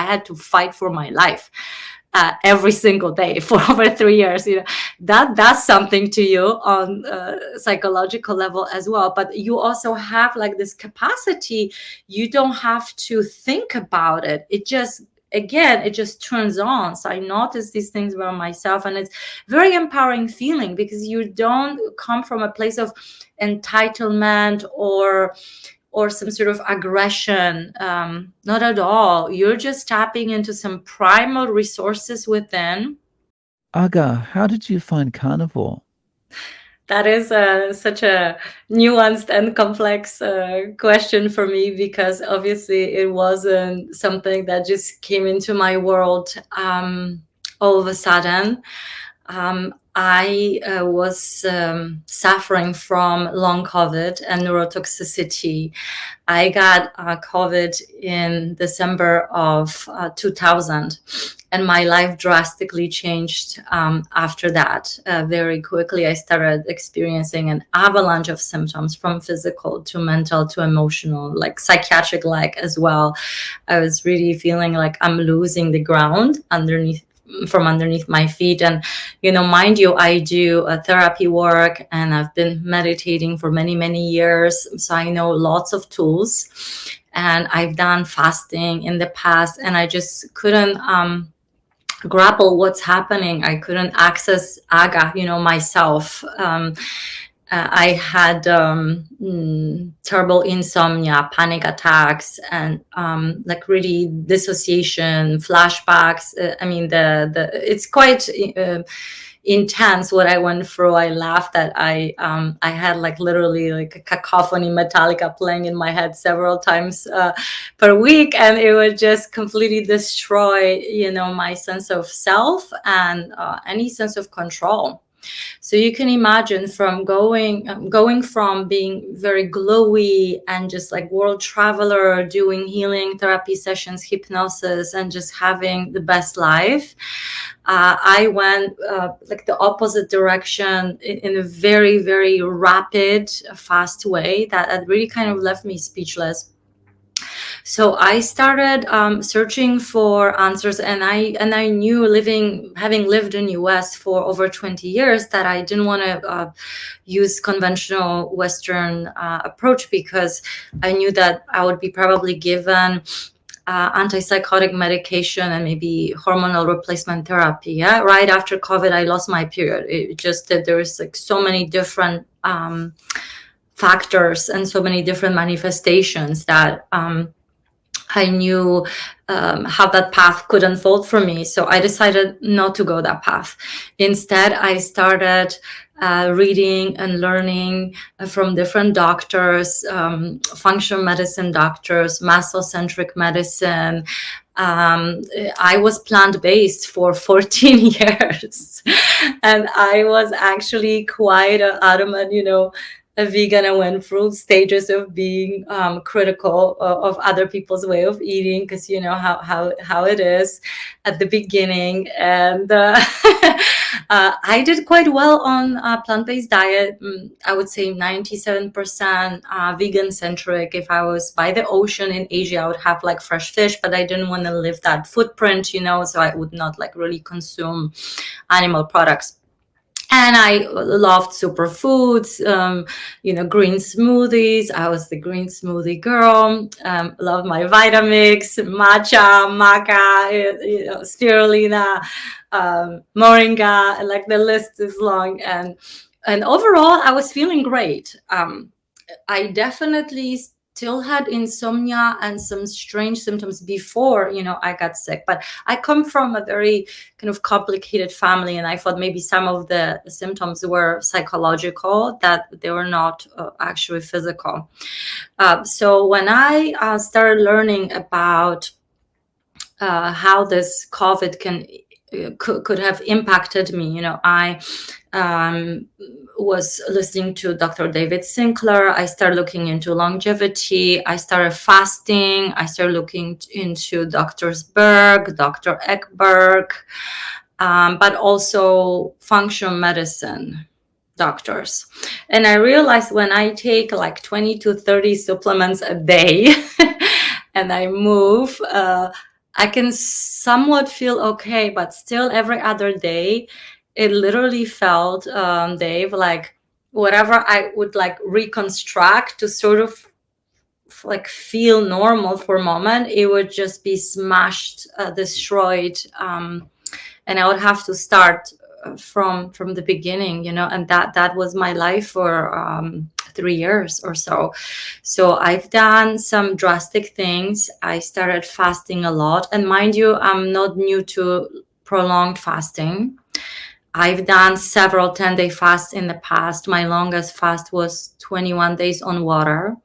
had to fight for my life every single day for over 3 years. That does something to you on a psychological level as well. But you also have like this capacity. You don't have to think about it. It just turns on. So I notice these things about myself, and it's very empowering feeling, because you don't come from a place of entitlement or some sort of aggression. Not at all. You're just tapping into some primal resources within. Aga, how did you find Carnivore? That is such a nuanced and complex question for me, because obviously it wasn't something that just came into my world all of a sudden. I was suffering from long COVID and neurotoxicity. I got COVID in December of 2000, and my life drastically changed after that. Very quickly, I started experiencing an avalanche of symptoms, from physical to mental to emotional, like psychiatric as well. I was really feeling like I'm losing the ground from underneath my feet. And mind you, I do therapy work, and I've been meditating for many years, so I know lots of tools, and I've done fasting in the past, and I just couldn't grapple what's happening. I couldn't access aga myself. I had terrible insomnia, panic attacks, and really dissociation, flashbacks. It's quite intense what I went through. I laughed that I had literally a cacophony Metallica playing in my head several times per week, and it would just completely destroy my sense of self and any sense of control. So you can imagine from going from being very glowy and just like world traveler, doing healing therapy sessions, hypnosis, and just having the best life. I went the opposite direction in a very rapid, fast way that really kind of left me speechless. So I started searching for answers, and I knew, having lived in US for over 20 years, that I didn't want to use conventional Western approach, because I knew that I would be probably given antipsychotic medication and maybe hormonal replacement therapy. Yeah, right after COVID, I lost my period. It just that there was so many different factors and so many different manifestations that I knew how that path could unfold for me. So I decided not to go that path. Instead, I started reading and learning from different doctors, functional medicine doctors, mastocentric medicine. I was plant-based for 14 years, and I was actually quite adamant, a vegan. I went through stages of being critical of other people's way of eating, because how it is at the beginning. And I did quite well on plant-based diet. I would say 97% vegan-centric. If I was by the ocean in Asia, I would have fresh fish, but I didn't want to leave that footprint, so I would not really consume animal products. And I loved superfoods, green smoothies. I was the green smoothie girl. Loved my Vitamix, matcha, maca, spirulina, moringa. The list is long. And overall, I was feeling great. I definitely still had insomnia and some strange symptoms before, I got sick. But I come from a very kind of complicated family, and I thought maybe some of the symptoms were psychological, that they were not actually physical. So when I started learning about how this COVID could have impacted me, I was listening to Dr. David Sinclair. I started looking into longevity. I started fasting. I started looking into Drs. Berg, Dr. Ekberg, but also functional medicine doctors. And I realized when I take 20 to 30 supplements a day and I move I can somewhat feel okay, but still every other day, it literally felt, Dave, like whatever I would like reconstruct to sort of like feel normal for a moment, it would just be smashed, destroyed, and I would have to start from the beginning, and that was my life for 3 years or so. So I've done some drastic things. I started fasting a lot, and mind you, I'm not new to prolonged fasting. I've done several 10-day fasts in the past. My longest fast was 21 days on water.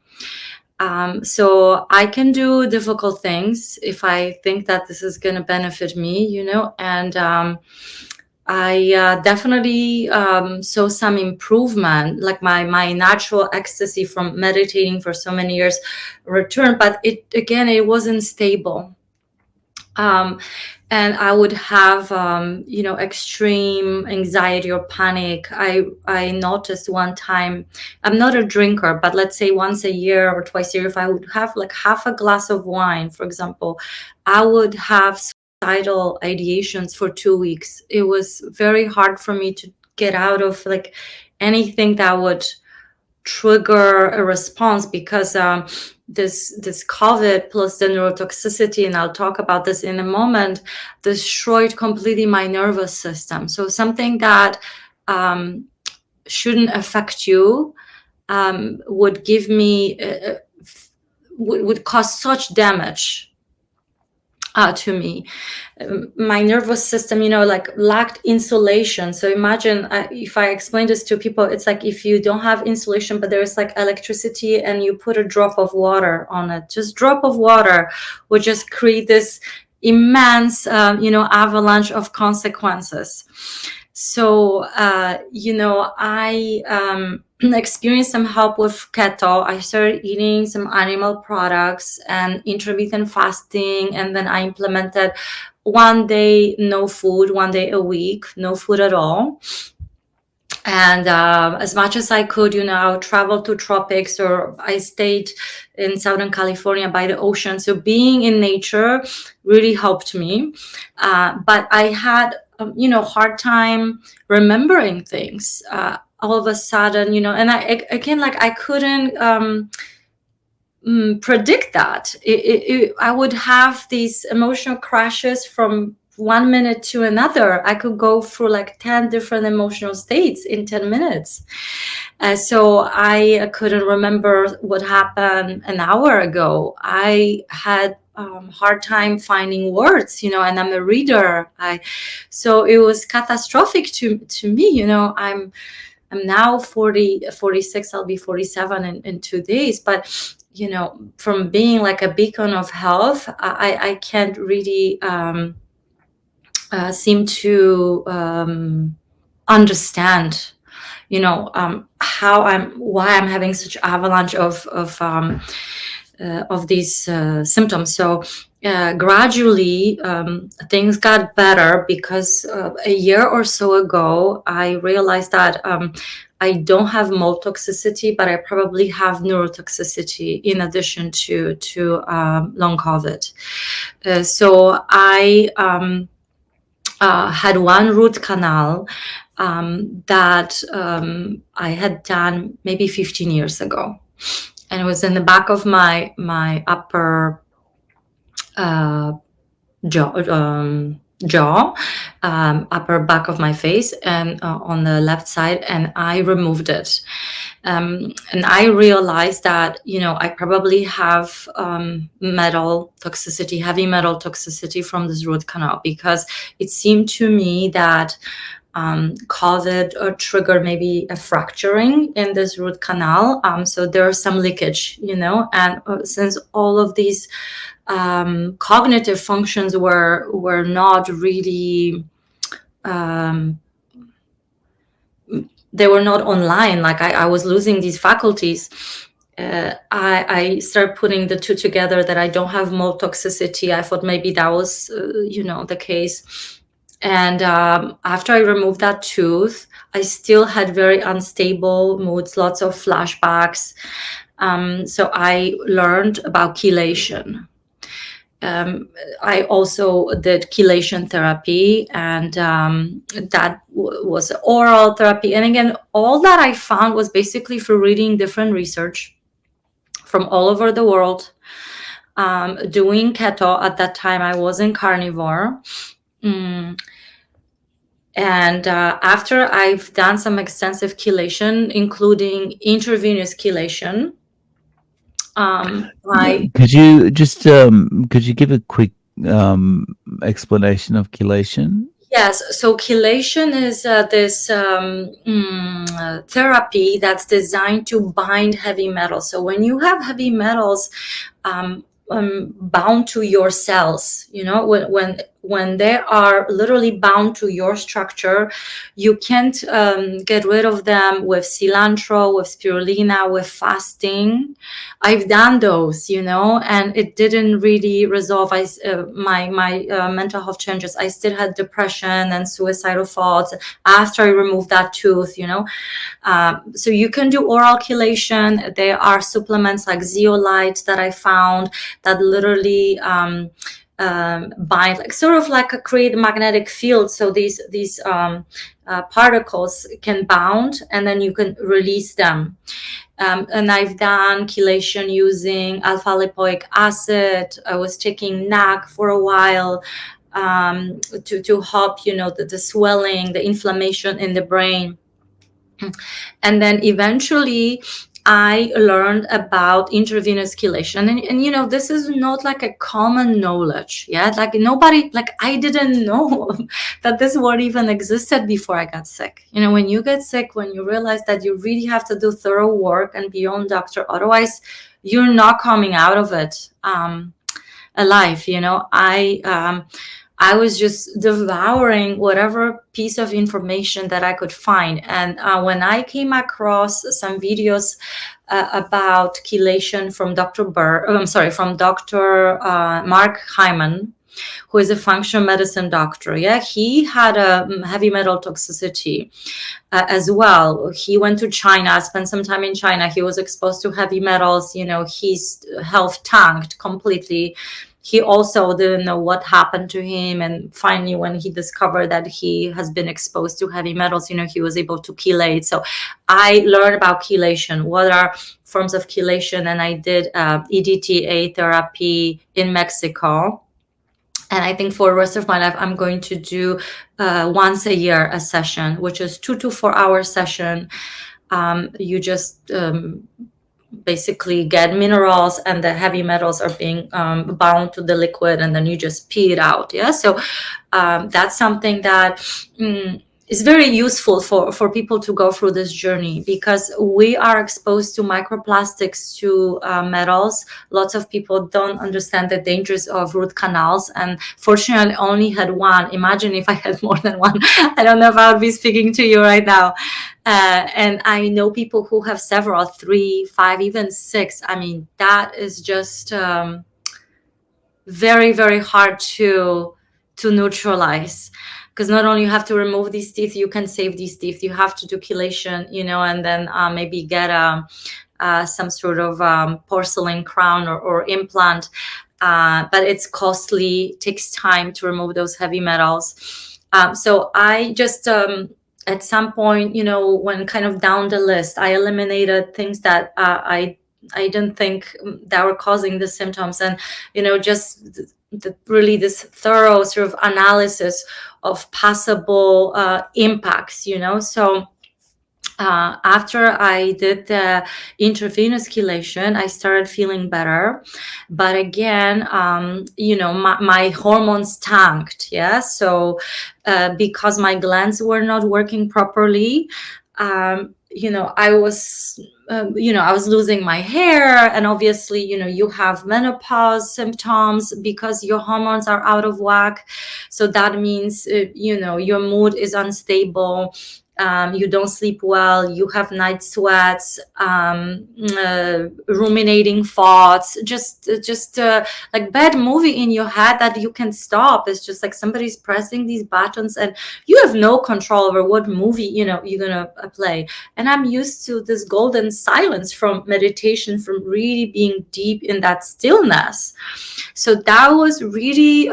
So I can do difficult things if I think that this is going to benefit me, and I definitely saw some improvement, like my natural ecstasy from meditating for so many years returned, but it wasn't stable. And I would have, extreme anxiety or panic. I noticed one time, I'm not a drinker, but let's say once a year or twice a year, if I would have like half a glass of wine, for example, I would have suicidal ideations for 2 weeks. It was very hard for me to get out of like anything that would trigger a response, because this COVID plus the neurotoxicity, and I'll talk about this in a moment, destroyed completely my nervous system. So something that shouldn't affect you would give me would cause such damage to me. My nervous system, like lacked insulation. So imagine if I explain this to people, it's like if you don't have insulation, but there's like electricity and you put a drop of water on it, just drop of water would just create this immense, avalanche of consequences. So, I experienced some help with keto. I started eating some animal products and intermittent fasting. And then I implemented 1 day, no food, 1 day a week, no food at all. And as much as I could, I would travel to tropics, or I stayed in Southern California by the ocean. So being in nature really helped me. But I had, hard time remembering things all of a sudden, and I couldn't predict that. I would have these emotional crashes from 1 minute to another. I could go through like 10 different emotional states in 10 minutes. So I couldn't remember what happened an hour ago. I had hard time finding words, and I'm a reader. So it was catastrophic to me. I'm now 46. I'll be 47 in 2 days. But from being like a beacon of health, I can't really seem to understand, why I'm having such avalanche of these symptoms. So gradually things got better, because a year or so ago I realized that I don't have mold toxicity, but I probably have neurotoxicity in addition to long COVID. So I had one root canal that I had done maybe 15 years ago. And it was in the back of my upper jaw, upper back of my face, and on the left side, and I removed it. And I realized that, I probably have metal toxicity, heavy metal toxicity from this root canal, because it seemed to me that COVID triggered maybe a fracturing in this root canal. So there's some leakage, and since all of these cognitive functions were not really, they were not online, like I was losing these faculties. I started putting the two together, that I don't have mold toxicity. I thought maybe that was, the case. And after I removed that tooth, I still had very unstable moods, lots of flashbacks. So I learned about chelation. I also did chelation therapy, and that was oral therapy. And again, all that I found was basically through reading different research from all over the world, doing keto. At that time, I was in carnivore. And after I've done some extensive chelation, including intravenous chelation, I could you give a quick explanation of chelation? yes. So chelation is this therapy that's designed to bind heavy metals. So when you have heavy metals bound to your cells, when they are literally bound to your structure, you can't get rid of them with cilantro, with spirulina, with fasting. I've done those, and it didn't really resolve my mental health changes. I still had depression and suicidal thoughts after I removed that tooth, so you can do oral chelation. There are supplements like zeolite that I found that literally bind, like sort of like create a magnetic field. So these particles can bound, and then you can release them. And I've done chelation using alpha lipoic acid. I was taking NAC for a while to help, the swelling, the inflammation in the brain. And then eventually I learned about intravenous chelation. And this is not like a common knowledge. Yeah. Like nobody, like I didn't know that this word even existed before I got sick. When you get sick, when you realize that you really have to do thorough work and be your own doctor, otherwise you're not coming out of it alive. I was just devouring whatever piece of information that I could find. And when I came across some videos about chelation from from Dr. Mark Hyman, who is a functional medicine doctor. Yeah, he had a heavy metal toxicity as well. He went to China, spent some time in China. He was exposed to heavy metals. His health tanked completely. He also didn't know what happened to him. And finally, when he discovered that he has been exposed to heavy metals, he was able to chelate. So I learned about chelation. What are forms of chelation? And I did EDTA therapy in Mexico. And I think for the rest of my life, I'm going to do once a year a session, which is 2 to 4 hour session. You just basically get minerals, and the heavy metals are being bound to the liquid, and then you just pee it out. Yeah. So that's something that is very useful for people to go through this journey, because we are exposed to microplastics, to metals. Lots of people don't understand the dangers of root canals, and fortunately I only had one. Imagine if I had more than one. I don't know if I would be speaking to you right now. And I know people who have several, 3, 5, even 6. I mean, that is just very, very hard to neutralize, because not only you have to remove these teeth, you can save these teeth. You have to do chelation, and then maybe get some sort of porcelain crown or implant. But it's costly, takes time to remove those heavy metals. So I just at some point, when kind of down the list, I eliminated things that I didn't think that were causing the symptoms. And just really this thorough sort of analysis of possible impacts. So after I did the intravenous chelation, I started feeling better. But again, my hormones tanked. Yeah. So because my glands were not working properly, I was losing my hair. And obviously, you have menopause symptoms because your hormones are out of whack. So that means, your mood is unstable. you don't sleep well, you have night sweats, ruminating thoughts, just like bad movie in your head that you can stop. It's just like somebody's pressing these buttons and you have no control over what movie you're gonna play. And I'm used to this golden silence from meditation, from really being deep in that stillness. So that was really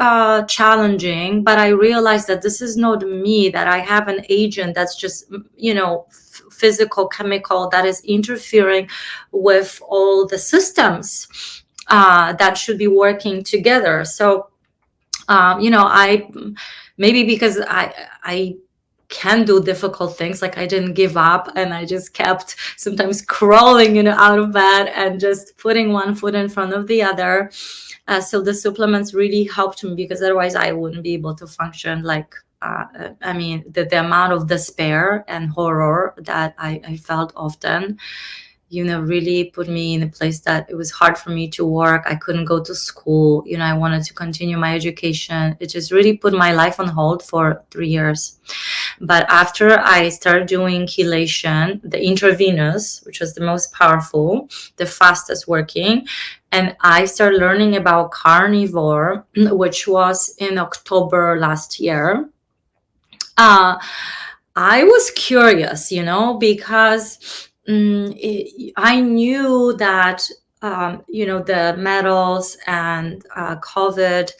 challenging, but I realized that this is not me, that I have an agent that's just, physical, chemical, that is interfering with all the systems that should be working together. So, I maybe because I can do difficult things, like I didn't give up and I just kept sometimes crawling, out of bed and just putting one foot in front of the other. So the supplements really helped me, because otherwise I wouldn't be able to function. Like, the amount of despair and horror that I felt often, really put me in a place that it was hard for me to work. I couldn't go to school. I wanted to continue my education. It just really put my life on hold for 3 years. But after I started doing chelation, the intravenous, which was the most powerful, the fastest working, and I started learning about Carnivore, which was in October last year, I was curious, because I knew that, the metals and COVID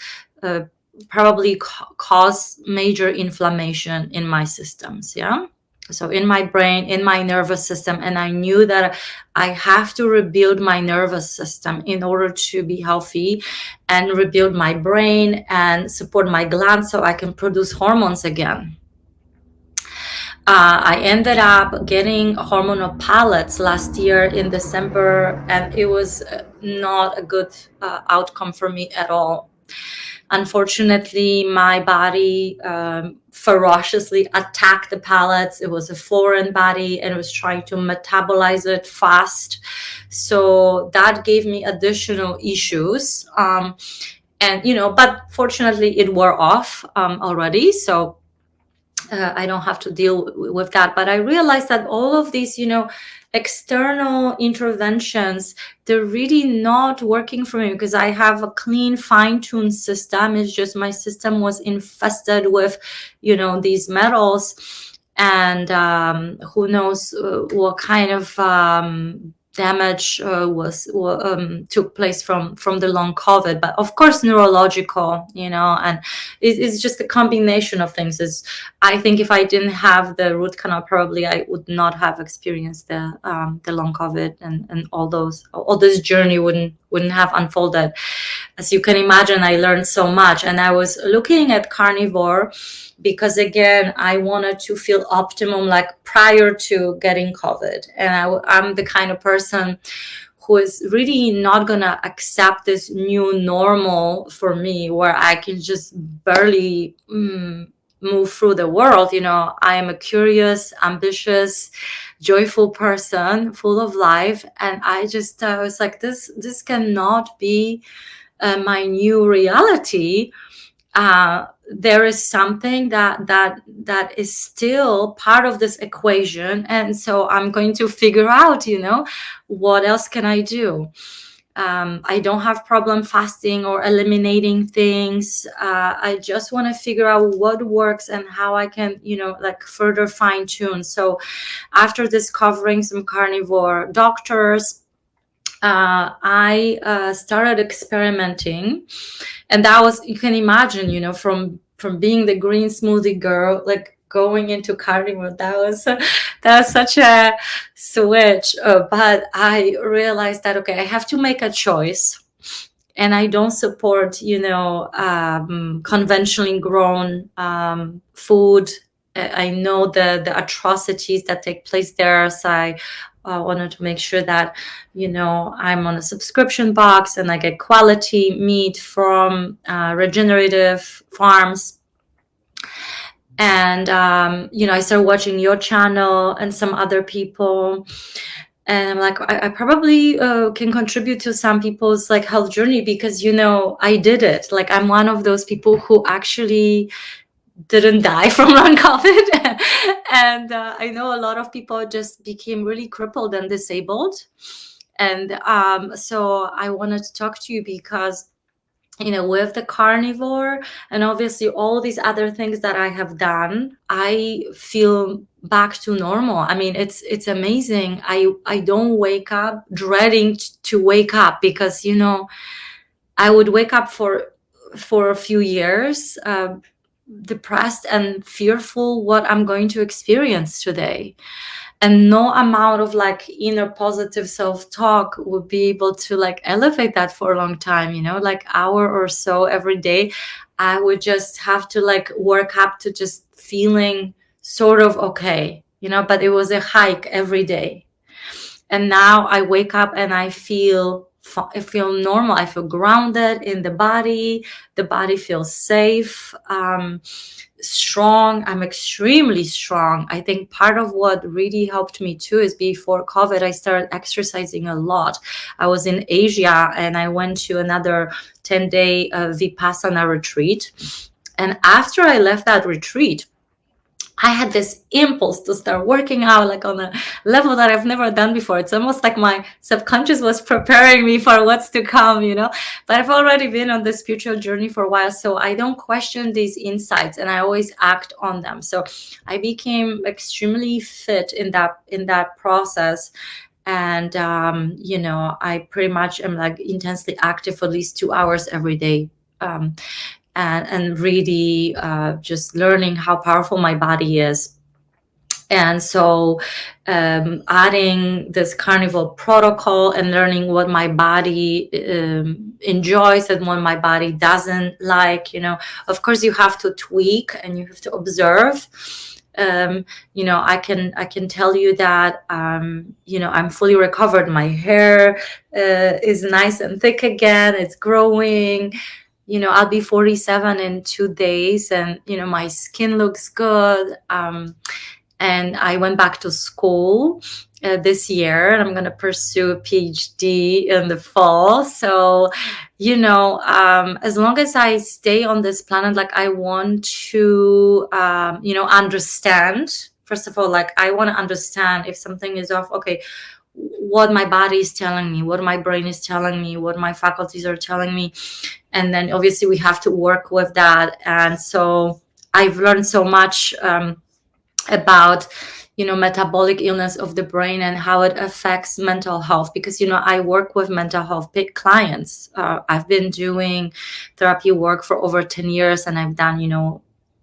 probably cause major inflammation in my systems. Yeah. So in my brain, in my nervous system. And I knew that I have to rebuild my nervous system in order to be healthy, and rebuild my brain and support my glands so I can produce hormones again. I ended up getting hormonal pellets last year in December, and it was not a good outcome for me at all. Unfortunately, my body ferociously attacked the pellets. It was a foreign body and it was trying to metabolize it fast. So that gave me additional issues. But fortunately it wore off already. So I don't have to deal with that. But I realized that all of these, external interventions, they're really not working for me, because I have a clean, fine-tuned system. It's just my system was infested with, these metals, and who knows what kind of damage took place from the long COVID. But of course, neurological, and it's just a combination of things. I think if I didn't have the root canal, probably I would not have experienced the long COVID, and all this journey wouldn't have unfolded. As you can imagine, I learned so much, and I was looking at Carnivore because, again, I wanted to feel optimum, like prior to getting COVID. And I'm the kind of person who is really not gonna accept this new normal for me, where I can just barely move through the world. I am a curious, ambitious, joyful person, full of life, and I just was like, this cannot be my new reality. There is something that is still part of this equation, and so I'm going to figure out, what else can I do. I don't have problem fasting or eliminating things. I just want to figure out what works and how I can, further fine tune. So after discovering some carnivore doctors, I started experimenting, and that was, you can imagine, from being the green smoothie girl, like going into carnivore, that was such a switch. But I realized that, okay, I have to make a choice, and I don't support, conventionally grown food. I know the atrocities that take place there, so I wanted to make sure that, I'm on a subscription box and I get quality meat from regenerative farms. And, I started watching your channel and some other people. And I'm like, I probably can contribute to some people's health journey, because, I did it. Like, I'm one of those people who actually didn't die from long COVID. And I know a lot of people just became really crippled and disabled. And so I wanted to talk to you because, with the carnivore and obviously all these other things that I have done, I feel back to normal. I mean, it's amazing. I don't wake up dreading to wake up, because I would wake up for a few years depressed and fearful what I'm going to experience today. And no amount of like inner positive self-talk would be able to like elevate that for a long time, like hour or so every day. I would just have to like work up to just feeling sort of okay, but it was a hike every day. And now I wake up and I feel normal. I feel grounded in the body. The body feels safe, strong. I'm extremely strong. I think part of what really helped me too is before COVID, I started exercising a lot. I was in Asia and I went to another 10-day Vipassana retreat. And after I left that retreat, I had this impulse to start working out like on a level that I've never done before. It's almost like my subconscious was preparing me for what's to come. But I've already been on the spiritual journey for a while, so I don't question these insights and I always act on them. So I became extremely fit in that process. And I pretty much am like intensely active for at least 2 hours every day. And really just learning how powerful my body is. And so adding this carnivore protocol and learning what my body enjoys and what my body doesn't like, of course you have to tweak and you have to observe. I can tell you that I'm fully recovered. My hair is nice and thick again. It's growing. I'll be 47 in 2 days, and my skin looks good. And I went back to school this year, and I'm going to pursue a PhD in the fall. So, as long as I stay on this planet, like I want to, understand. First of all, like I want to understand if something is off. Okay, what my body is telling me, what my brain is telling me, what my faculties are telling me. And then obviously we have to work with that. And so I've learned so much about metabolic illness of the brain and how it affects mental health, because I work with mental health clients. I've been doing therapy work for over 10 years, and I've done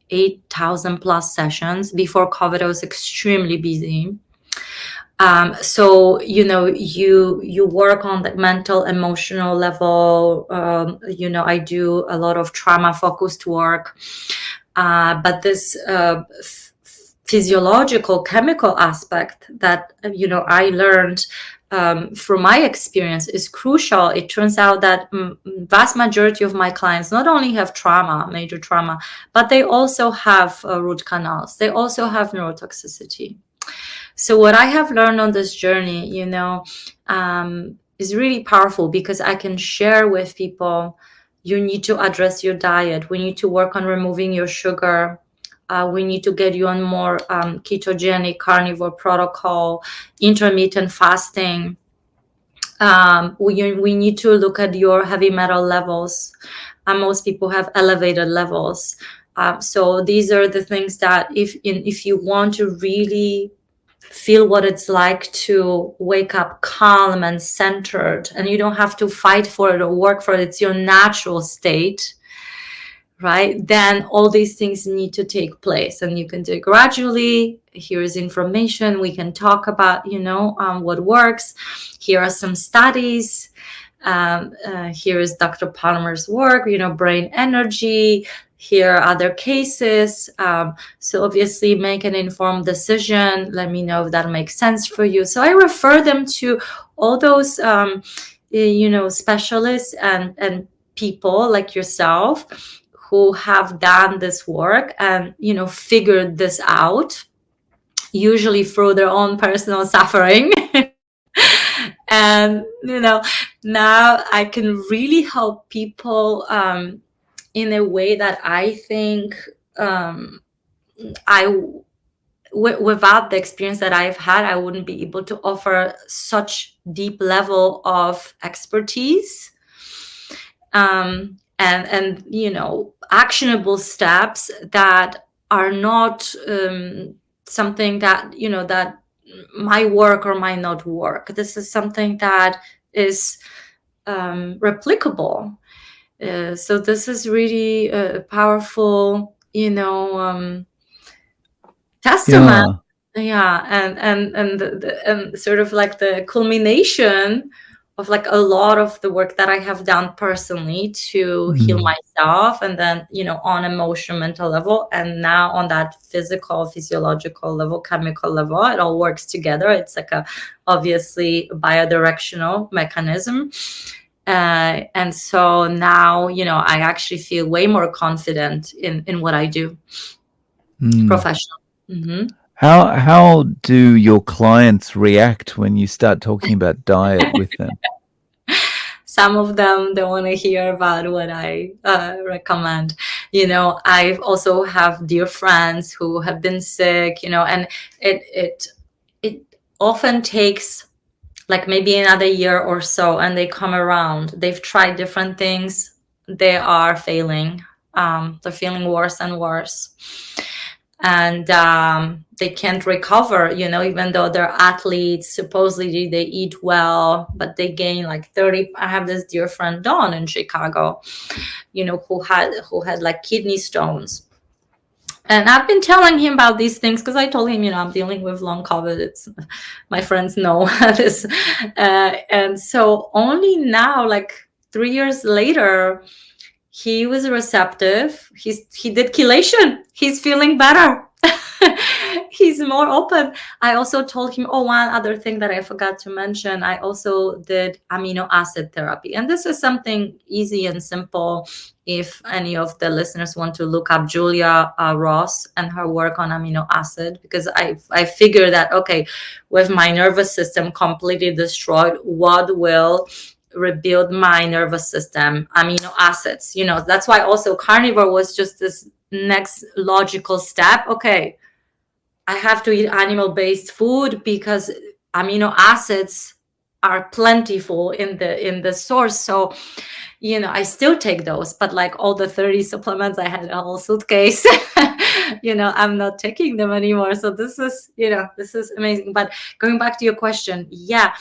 8,000 plus sessions. Before COVID, I was extremely busy. So you work on the mental, emotional level. I do a lot of trauma focused work, but this physiological chemical aspect that I learned from my experience is crucial. It turns out that vast majority of my clients not only have trauma, major trauma, but they also have root canals. They also have neurotoxicity. So what I have learned on this journey, is really powerful, because I can share with people, you need to address your diet. We need to work on removing your sugar. We need to get you on more ketogenic carnivore protocol, intermittent fasting. We need to look at your heavy metal levels. Most people have elevated levels. So these are the things that if you want to really feel what it's like to wake up calm and centered, and you don't have to fight for it or work for it, it's your natural state, right? Then all these things need to take place, and you can do it gradually. Here is information. We can talk about, what works. Here are some studies. Here is Dr. Palmer's work, brain energy. Here are other cases. So obviously make an informed decision. Let me know if that makes sense for you. So I refer them to all those, specialists and people like yourself who have done this work and, figured this out, usually through their own personal suffering. And, now I can really help people in a way that I think I without the experience that I've had, I wouldn't be able to offer such deep level of expertise, and actionable steps that are not something that that might work or might not work. This is something that is replicable. So this is really a powerful, testament. Yeah. Yeah, and sort of like the culmination of like a lot of the work that I have done personally to heal Mm. myself, and then on emotional, mental level, and now on that physical, physiological level, chemical level, it all works together. It's like a obviously biodirectional mechanism. And so now I actually feel way more confident in what I do Mm. professionally. Hmm. How do your clients react when you start talking about diet with them? Some of them don't want to hear about what I recommend. I also have dear friends who have been sick, and it it often takes like maybe another year or so, and they come around. They've tried different things. They are failing. They're feeling worse and worse, and they can't recover, even though they're athletes. Supposedly they eat well, but they gain like 30. I have this dear friend Dawn in Chicago, who had like kidney stones. And I've been telling him about these things because I told him, I'm dealing with long COVID. It's my friends know this, and so only now, like 3 years later, he was receptive. He did chelation. He's feeling better. He's more open. I also told him, oh, one other thing that I forgot to mention, I also did amino acid therapy. And this is something easy and simple. If any of the listeners want to look up Julia Ross and her work on amino acid, because I figured that, okay, with my nervous system completely destroyed, what will rebuild my nervous system? Amino acids. That's why also carnivore was just this next logical step. Okay, I have to eat animal-based food because amino acids are plentiful in the source. So I still take those, but like all the 30 supplements, I had a whole suitcase. I'm not taking them anymore. So this is amazing. But going back to your question, yeah,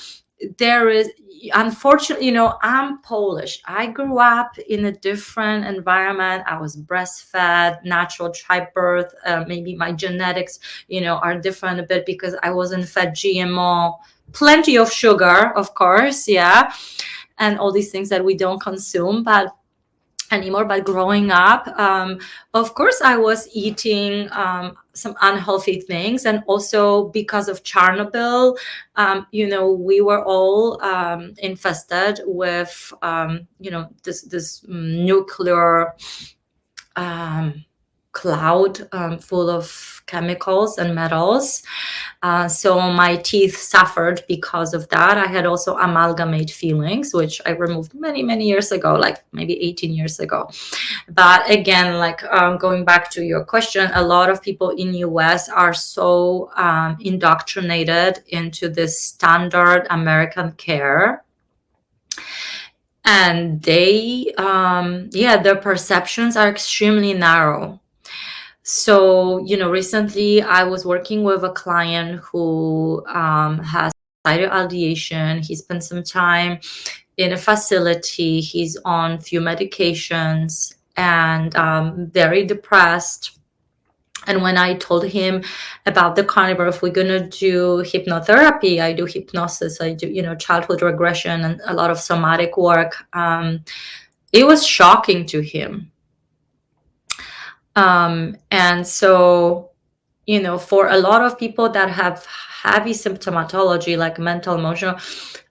there is, unfortunately, I'm Polish. I grew up in a different environment. I was breastfed, natural childbirth. Maybe my genetics, are different a bit because I wasn't fed GMO. Plenty of sugar, of course, yeah, and all these things that we don't consume, but anymore. But growing up, of course I was eating some unhealthy things, and also because of Chernobyl, we were all infested with this nuclear um, cloud full of chemicals and metals. So my teeth suffered because of that. I had also amalgamate fillings, which I removed many, many years ago, like maybe 18 years ago. But again, like going back to your question, a lot of people in US are so indoctrinated into this standard American care, and their perceptions are extremely narrow. So, recently I was working with a client who has suicidal ideation. He spent some time in a facility. He's on few medications and very depressed. And when I told him about the carnivore, if we're gonna do hypnotherapy, I do hypnosis, I do, childhood regression and a lot of somatic work. It was shocking to him. And so, for a lot of people that have heavy symptomatology like mental, emotional,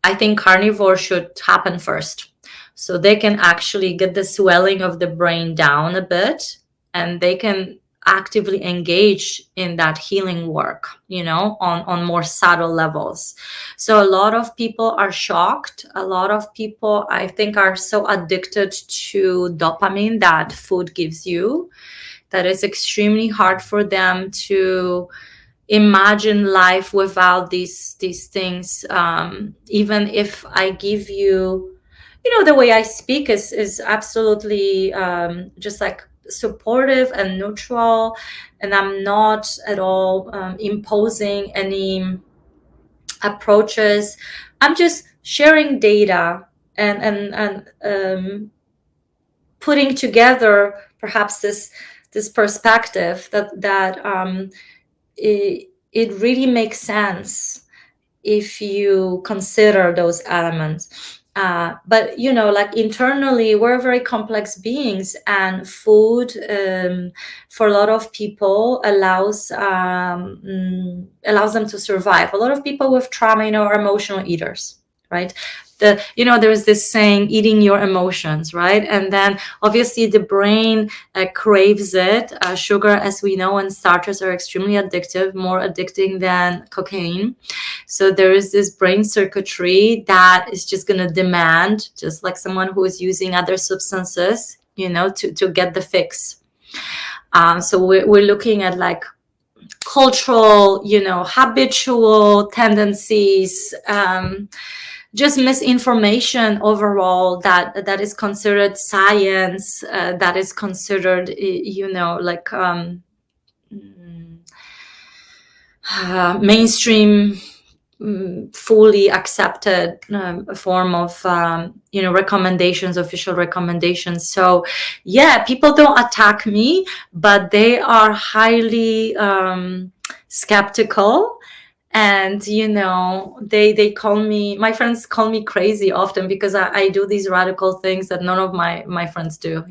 I think carnivore should happen first. So they can actually get the swelling of the brain down a bit, and they can actively engage in that healing work, on more subtle levels. So a lot of people are shocked. A lot of people, I think, are so addicted to dopamine that food gives you, that it's extremely hard for them to imagine life without these things. Even if I give you, the way I speak is absolutely just like supportive and neutral, and I'm not at all imposing any approaches. I'm just sharing data and putting together perhaps this perspective that it really makes sense if you consider those elements. But like internally, we're very complex beings, and food, for a lot of people, allows them to survive. A lot of people with trauma, are emotional eaters, right? There's this saying, eating your emotions, right? And then obviously the brain craves it. Sugar, as we know, and starches are extremely addictive, more addicting than cocaine. So there is this brain circuitry that is just going to demand, just like someone who is using other substances, to get the fix. So we're looking at like cultural, habitual tendencies, just misinformation overall that is considered science, that is considered, like mainstream, fully accepted form of recommendations, official recommendations. So yeah, people don't attack me, but they are highly skeptical. And they call me, my friends call me crazy often, because I do these radical things that none of my friends do.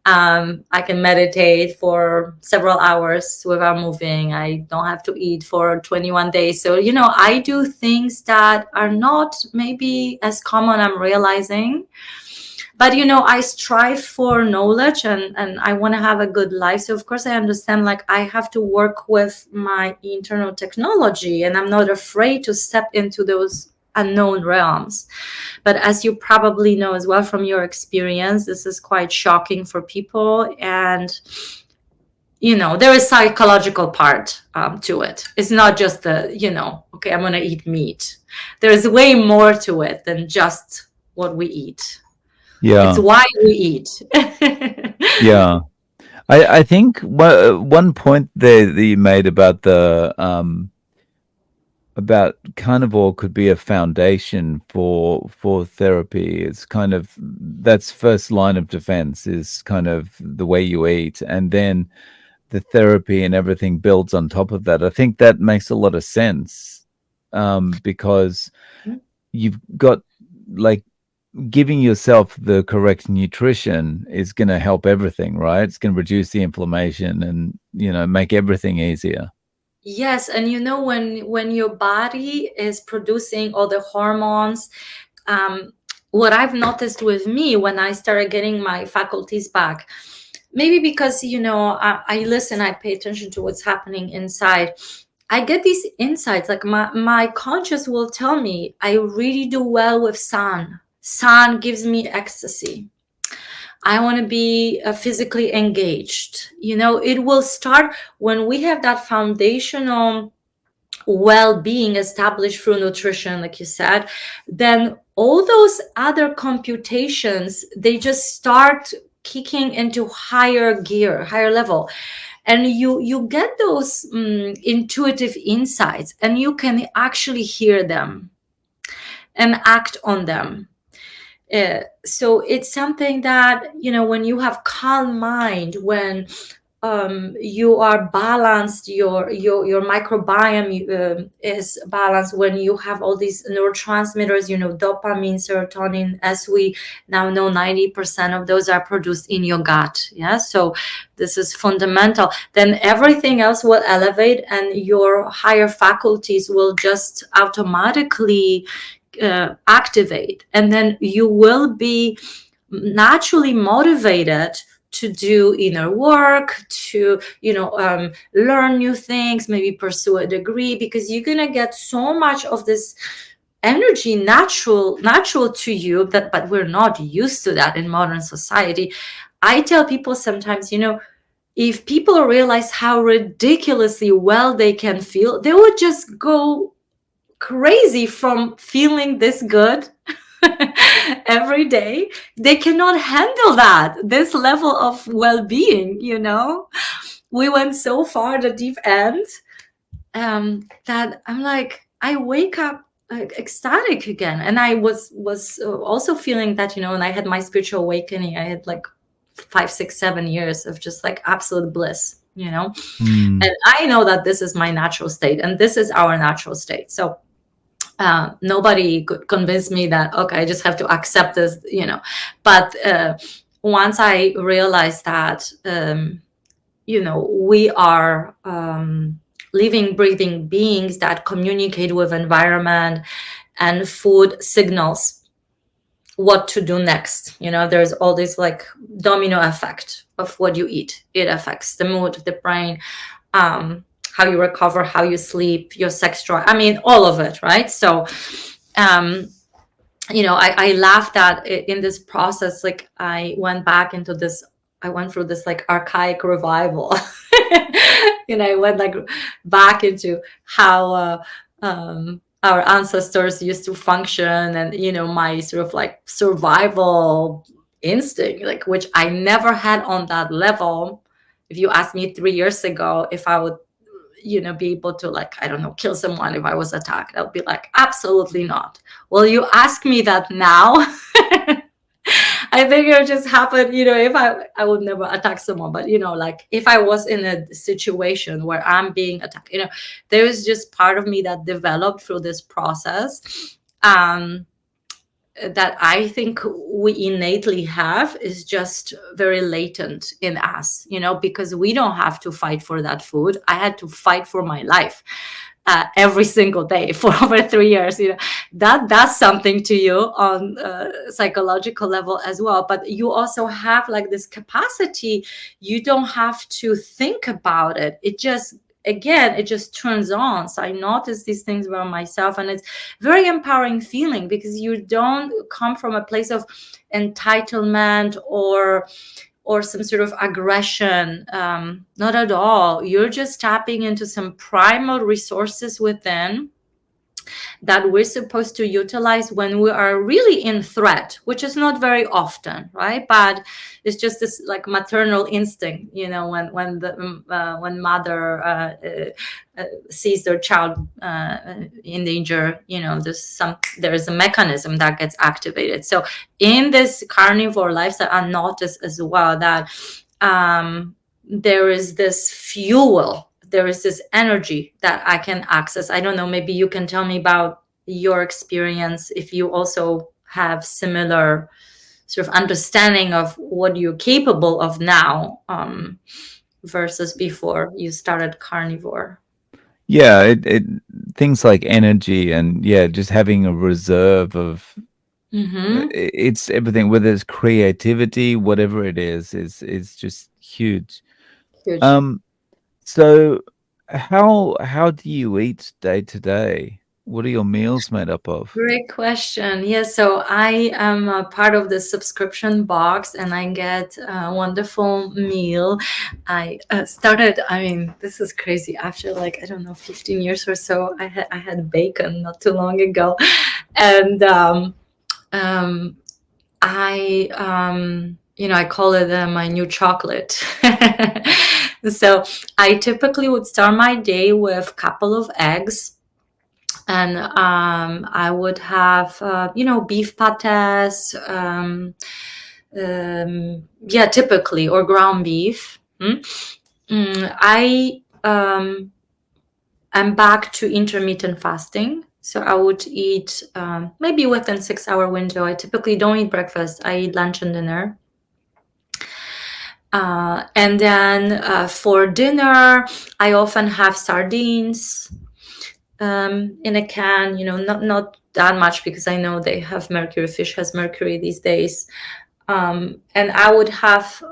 I can meditate for several hours without moving. I don't have to eat for 21 days. So, I do things that are not maybe as common, I'm realizing. But, I strive for knowledge, and I want to have a good life. So, of course, I understand, like, I have to work with my internal technology, and I'm not afraid to step into those unknown realms. But as you probably know as well from your experience, this is quite shocking for people. And, there is psychological part to it. It's not just the, okay, I'm going to eat meat. There's way more to it than just what we eat. It's Yeah. why we eat. Yeah. I think one point there that you made about about carnivore could be a foundation for therapy. It's kind of, that's first line of defense, is kind of the way you eat, and then the therapy and everything builds on top of that. I think that makes a lot of sense, because you've got, like, giving yourself the correct nutrition is going to help everything, right? It's going to reduce the inflammation and, make everything easier. Yes, and when your body is producing all the hormones, what I've noticed with me when I started getting my faculties back, maybe because I listen, I pay attention to what's happening inside. I get these insights, like my conscious will tell me I really do well with sun. Sun gives me ecstasy. I want to be physically engaged. It will start when we have that foundational well-being established through nutrition, like you said. Then all those other computations, they just start kicking into higher gear, higher level. And you get those intuitive insights, and you can actually hear them and act on them. So it's something that, when you have calm mind, when you are balanced, your microbiome is balanced, when you have all these neurotransmitters, dopamine, serotonin, as we now know, 90% of those are produced in your gut. Yeah, so this is fundamental. Then everything else will elevate, and your higher faculties will just automatically activate, and then you will be naturally motivated to do inner work, to learn new things, maybe pursue a degree, because you're gonna get so much of this energy natural to you, but we're not used to that in modern society. I tell people sometimes, if people realize how ridiculously well they can feel, they would just go crazy from feeling this good every day. They cannot handle that, this level of well-being, we went so far the deep end, that I'm like, I wake up ecstatic again. And I was also feeling that, when I had my spiritual awakening, I had like 5, 6, 7 years of just like absolute bliss, Mm. and I know that this is my natural state, and this is our natural state. So nobody could convince me that, okay, I just have to accept this, but once I realized that, we are living, breathing beings that communicate with environment, and food signals what to do next. There's all this like domino effect of what you eat. It affects the mood, the brain, how you recover, how you sleep, your sex drive. I mean, all of it, right? So, I laughed at it in this process. Like I went through this like archaic revival. I went like back into how our ancestors used to function, and my sort of like survival instinct, like which I never had on that level. If you asked me 3 years ago if I would be able to, like, I don't know, kill someone if I was attacked, I'll be like, absolutely not. Well, you ask me that now. I think it just happened, if I would never attack someone, but like if I was in a situation where I'm being attacked, there is just part of me that developed through this process, that I think we innately have, is just very latent in us, because we don't have to fight for that food. I had to fight for my life every single day for over 3 years. That does something to you on a psychological level as well. But you also have like this capacity. You don't have to think about it. It just turns on. So I notice these things about myself, and it's very empowering feeling, because you don't come from a place of entitlement or some sort of aggression. Not at all. You're just tapping into some primal resources within that we're supposed to utilize when we are really in threat, which is not very often, right? But it's just this like maternal instinct, when mother sees their child in danger, there's a mechanism that gets activated. So in this carnivore lifestyle, I noticed as well that there is this fuel, there is this energy that I can access. I don't know, maybe you can tell me about your experience, if you also have similar sort of understanding of what you're capable of now, versus before you started carnivore. Yeah, it things like energy and yeah, just having a reserve of it's everything, whether it's creativity, whatever it is just huge. Huge. Um, so how do you eat day to day? What are your meals made up of? Great question. Yes, so I am a part of the subscription box, and I get a wonderful meal. I started, I mean, this is crazy. After like, I don't know, 15 years or so, I had bacon not too long ago. And um, I call it my new chocolate. So I typically would start my day with a couple of eggs, and I would have beef pates, yeah, typically, or ground beef. I am back to intermittent fasting. So I would eat maybe within 6 hour window. I typically don't eat breakfast. I eat lunch and dinner. And then for dinner, I often have sardines in a can, not that much, because I know they have mercury. Fish has mercury these days. And I would have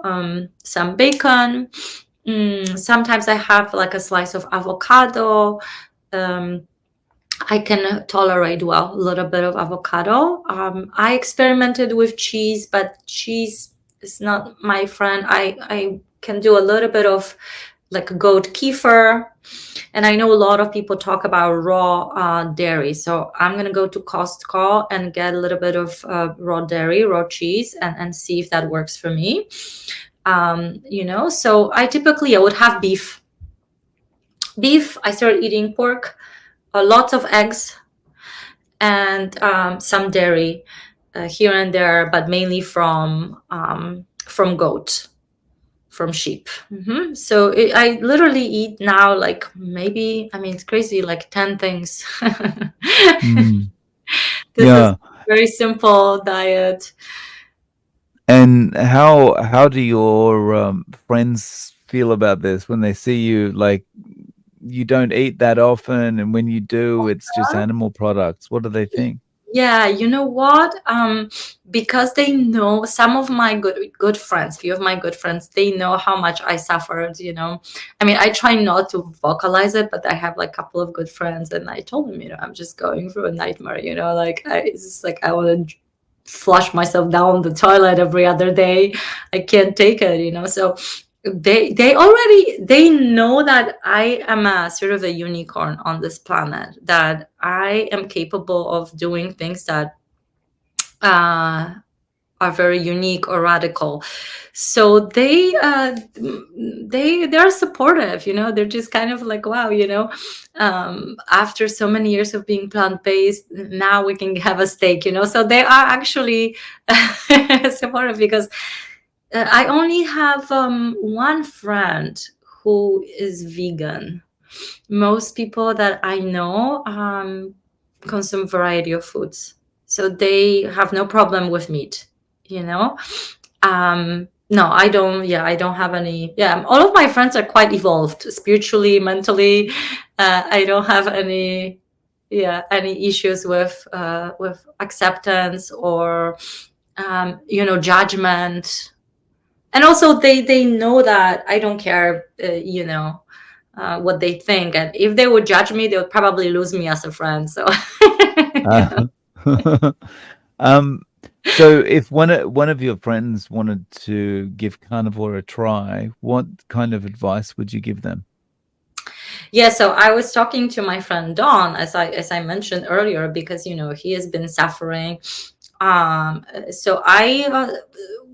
some bacon. Sometimes I have like a slice of avocado. I can tolerate well a little bit of avocado. I experimented with cheese, but cheese is not my friend. I can do a little bit of like goat kefir. And I know a lot of people talk about raw dairy. So I'm going to go to Costco and get a little bit of raw dairy, raw cheese, and see if that works for me. So I would have beef. I started eating pork, lots of eggs, and some dairy here and there, but mainly from goat, from sheep. So I literally eat now like maybe, I mean, it's crazy, like 10 things. Mm. This is Yeah. very simple diet. And how do your friends feel about this when they see you, like, you don't eat that often, and when you do, it's just animal products? What do they think? Yeah, you know what? Because they know some of my good friends, few of my good friends, they know how much I suffered, you know. I mean, I try not to vocalize it, but I have like a couple of good friends, and I told them, you know, I'm just going through a nightmare, you know, like it's just like I want to flush myself down the toilet every other day. I can't take it, you know. So they know that I am a sort of a unicorn on this planet, that I am capable of doing things that uh, are very unique or radical. So they're supportive, you know. They're just kind of like, wow, you know, after so many years of being plant-based, now we can have a steak, you know. So they are actually supportive, because I only have one friend who is vegan. Most people that I know consume variety of foods, so they have no problem with meat, you know. No, I don't. Yeah, I don't have any. Yeah, all of my friends are quite evolved spiritually, mentally. I don't have any, yeah, any issues with acceptance or judgment. And also they know that I don't care, what they think, and if they would judge me, they would probably lose me as a friend. So you know. Uh, um, so if one of your friends wanted to give carnivore a try, what kind of advice would you give them? Yeah, so I was talking to my friend Don, as I mentioned earlier, because he has been suffering. So I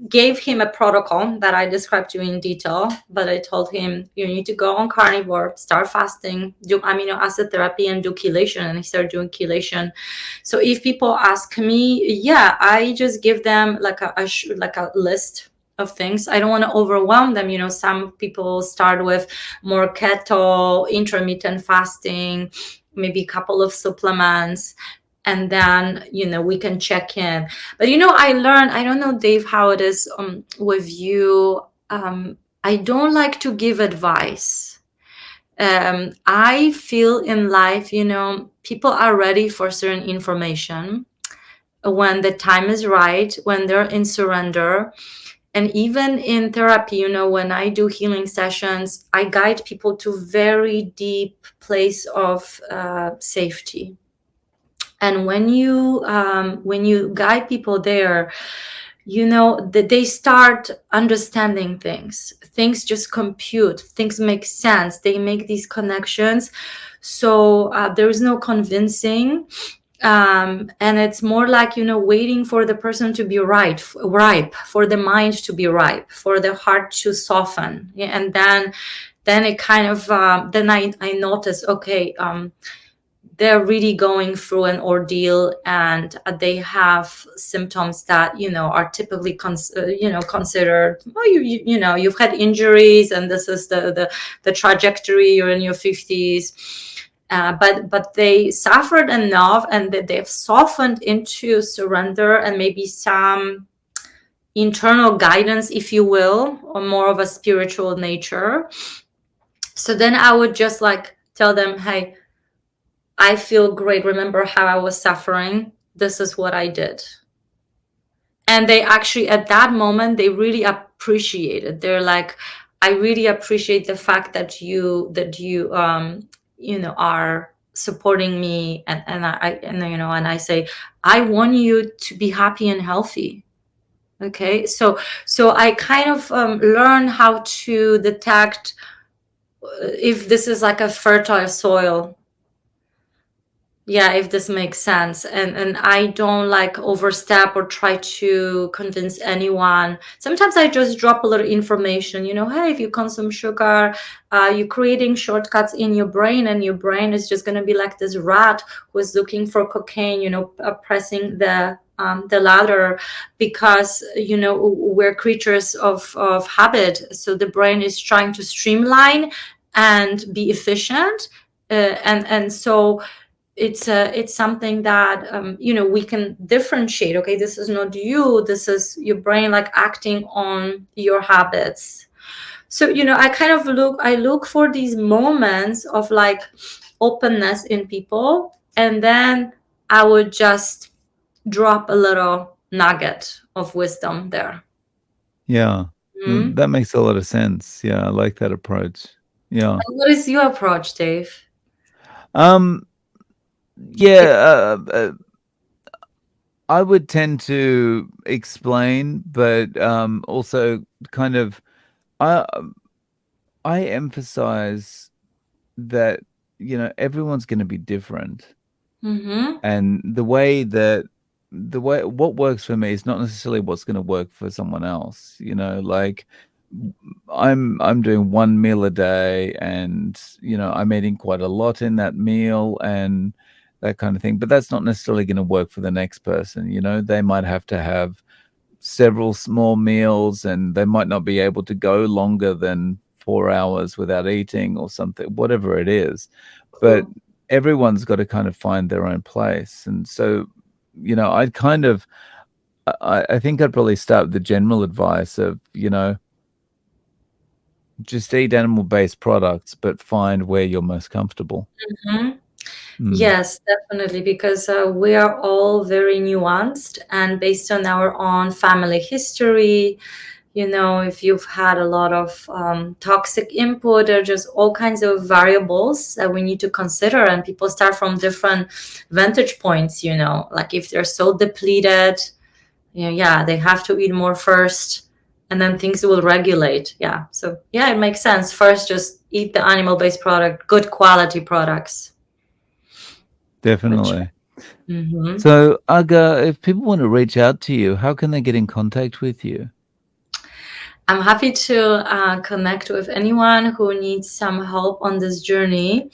gave him a protocol that I described to you in detail, but I told him, you need to go on carnivore, start fasting, do amino acid therapy, and do chelation. And he started doing chelation. So if people ask me, yeah, I just give them like a list of things. I don't want to overwhelm them. Some people start with more keto, intermittent fasting, maybe a couple of supplements, and then we can check in. But I learned, I don't know, Dave, how it is with you. I don't like to give advice. I feel in life, people are ready for certain information when the time is right, when they're in surrender. And even in therapy, when I do healing sessions, I guide people to very deep place of safety. And when you guide people there, that they start understanding things just compute, things make sense, they make these connections. So there is no convincing, and it's more like waiting for the person to be ripe, for the mind to be ripe, for the heart to soften. Yeah, and then it kind of then I notice, okay, they're really going through an ordeal, and they have symptoms that are typically considered, oh, you've had injuries, and this is the trajectory, you're in your 50s. But they suffered enough, and that they've softened into surrender and maybe some internal guidance, if you will, or more of a spiritual nature. So then I would just like tell them, hey, I feel great. Remember how I was suffering? This is what I did. And they actually, at that moment, they really appreciate it. They're like, I really appreciate the fact that you are supporting me. And I say, I want you to be happy and healthy. Okay, so I kind of learn how to detect if this is like a fertile soil. Yeah, if this makes sense. And I don't like overstep or try to convince anyone. Sometimes I just drop a little information, hey, if you consume sugar, you're creating shortcuts in your brain, and your brain is just going to be like this rat who is looking for cocaine, pressing the ladder, because we're creatures of habit. So the brain is trying to streamline and be efficient, and so it's something that we can differentiate. Okay, this is not you, this is your brain like acting on your habits. So I look for these moments of like openness in people, and then I would just drop a little nugget of wisdom there. Yeah. Mhm. That makes a lot of sense. Yeah, I like that approach. Yeah. What is your approach, Dave? Um, yeah, I would tend to explain, but also kind of I I emphasize that everyone's going to be different, Mm-hmm. and the way what works for me is not necessarily what's going to work for someone else. Like I'm doing one meal a day, and I'm eating quite a lot in that meal and that kind of thing. But that's not necessarily going to work for the next person. They might have to have several small meals, and they might not be able to go longer than 4 hours without eating or something, whatever it is. But Cool. everyone's got to kind of find their own place. And so, I'd kind of, I think I'd probably start with the general advice of, just eat animal-based products, but find where you're most comfortable. Mhm. Mm, Yes, definitely, because we are all very nuanced, and based on our own family history, if you've had a lot of toxic input, there are just all kinds of variables that we need to consider, and people start from different vantage points, like if they're so depleted, yeah, they have to eat more first, and then things will regulate. Yeah, so yeah, it makes sense. First, just eat the animal-based product, good quality products, which. definitely. Mhm. So, Aga, if people want to reach out to you, how can they get in contact with you? I'm happy to connect with anyone who needs some help on this journey,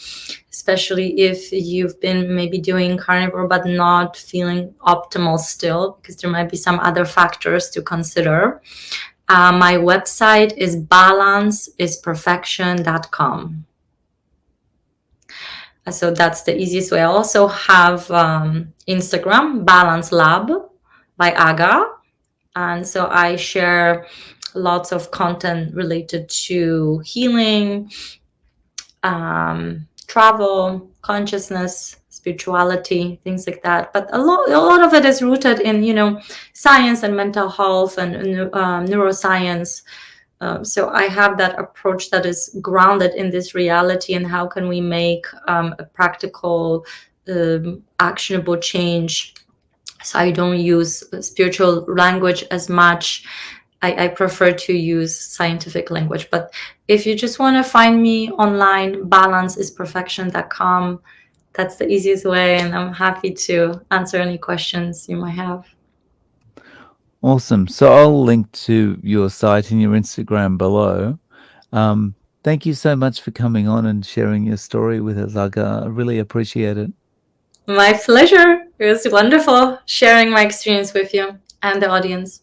especially if you've been maybe doing carnivore but not feeling optimal still, because there might be some other factors to consider. My website is balanceisperfection.com. So that's the easiest way. I also have Instagram, Balance Lab by Aga. And so I share lots of content related to healing, travel, consciousness, spirituality, things like that. But a lot of it is rooted in, science and mental health and neuroscience. So I have that approach that is grounded in this reality, and how can we make a practical, actionable change. So I don't use spiritual language as much. I prefer to use scientific language. But if you just want to find me online, balanceisperfection.com. That's the easiest way, and I'm happy to answer any questions you might have. Awesome. So I'll link to your site and your Instagram below. Um, Thank you so much for coming on and sharing your story with us, Aga. I really appreciate it. My pleasure. It was wonderful sharing my experience with you and the audience.